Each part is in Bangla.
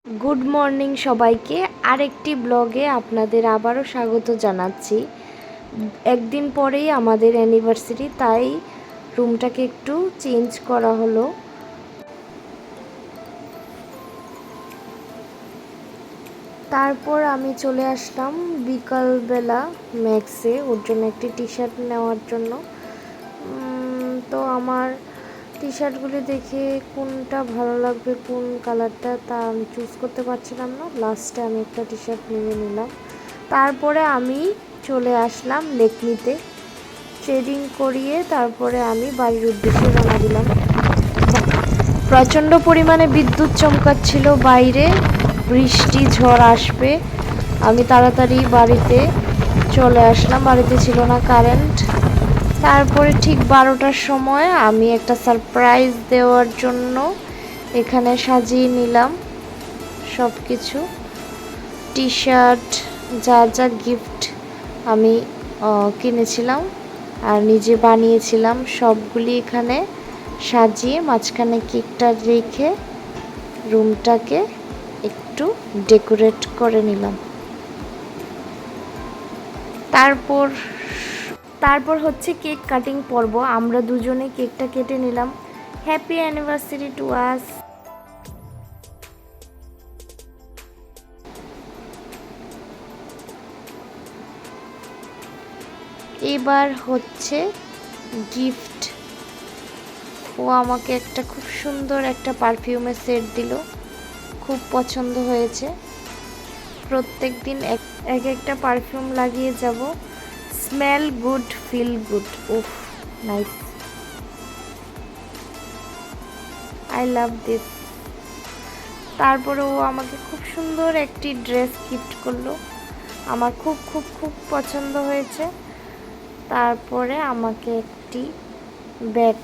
গুড মর্নিং সবাইকে। আরেকটি ব্লগে আপনাদের আবারও স্বাগত জানাচ্ছি। একদিন পরেই আমাদের অ্যানিভার্সারি, তাই রুমটাকে একটু চেঞ্জ করা হলো। তারপর আমি চলে আসলাম বিকালবেলা ম্যাক্সে ওর জন্য একটি টি শার্ট নেওয়ার জন্য। তো আমার টি শার্টগুলি দেখে কোনটা ভালো লাগবে, কোন কালারটা, তা আমি চুজ করতে পারছিলাম না। লাস্টে আমি একটা টি শার্ট নিয়ে নিলাম। তারপরে আমি চলে আসলাম লেকমিতে, ট্রেডিং করিয়ে তারপরে আমি বাড়ির উদ্দেশ্যে রওনা দিলাম। প্রচণ্ড পরিমাণে বিদ্যুৎ চমকাচ্ছিল বাইরে, বৃষ্টি ঝড় আসবে। আমি তাড়াতাড়ি বাড়িতে চলে আসলাম, বাড়িতে ছিল না কারেন্ট। তারপরে ঠিক 12টার সময় আমি একটা সারপ্রাইজ দেওয়ার জন্য এখানে সাজিয়ে নিলাম সব কিছু। টি শার্ট, যা যা গিফট আমি কিনেছিলাম আর নিজে বানিয়েছিলাম সবগুলি এখানে সাজিয়ে মাঝখানে কেকটা রেখে রুমটাকে একটু ডেকোরেট করে নিলাম। তারপর হচ্ছে কেক কাটিং পর্ব। আমরা দুজনে কেকটা কেটে নিলাম। Happy anniversary to us. এবার হচ্ছে গিফট। ও আমাকে একটা খুব সুন্দর একটা পারফিউমের সেট দিল, খুব পছন্দ হয়েছে। প্রত্যেক দিন এক একটা পারফিউম লাগিয়ে যাব। Smell good, feel good. উফ, নাইস, আই লাভ দিস। তারপরে ও আমাকে খুব সুন্দর একটি ড্রেস গিফট করলো, আমার খুব খুব খুব পছন্দ হয়েছে। তারপরে আমাকে একটি ব্যাগ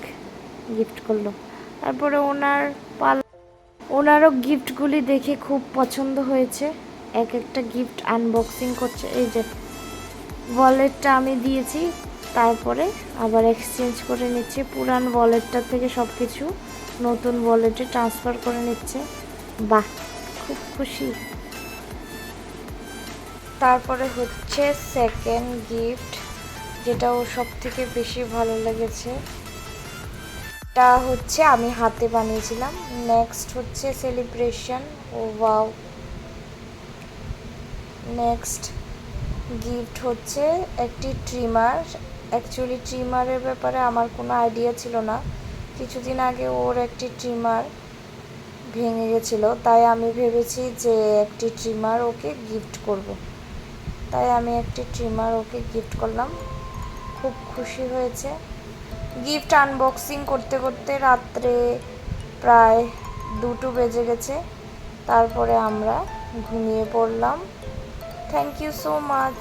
গিফট করলো। তারপরে ওনারও গিফটগুলি দেখে খুব পছন্দ হয়েছে। এক একটা গিফট আনবক্সিং করছে। এই যে ওয়ালেটটা আমি দিয়েছি, তারপরে আবার এক্সচেঞ্জ করে নিচ্ছে। পুরান ওয়ালেটটা থেকে সব কিছু নতুন ওয়ালেটে ট্রান্সফার করে নিচ্ছে। বাহ, খুব খুশি। তারপরে হচ্ছে সেকেন্ড গিফট, যেটা ও সব থেকে বেশি ভালো লেগেছে। এটা হচ্ছে আমি হাতে বানিয়েছিলাম। নেক্সট হচ্ছে সেলিব্রেশন। ও ওয়াও। নেক্সট গিফট হচ্ছে একটি ট্রিমার। অ্যাকচুয়ালি ট্রিমারের ব্যাপারে আমার কোনো আইডিয়া ছিল না। কিছুদিন আগে ওর একটি ট্রিমার ভেঙে গেছিলো, তাই আমি ভেবেছি যে একটি ট্রিমার ওকে গিফট করব। তাই আমি একটি ট্রিমার ওকে গিফট করলাম। খুব খুশি হয়েছে। গিফট আনবক্সিং করতে করতে রাত্রে প্রায় 2টো বেজে গেছে। তারপরে আমরা ঘুমিয়ে পড়লাম। Thank you so much.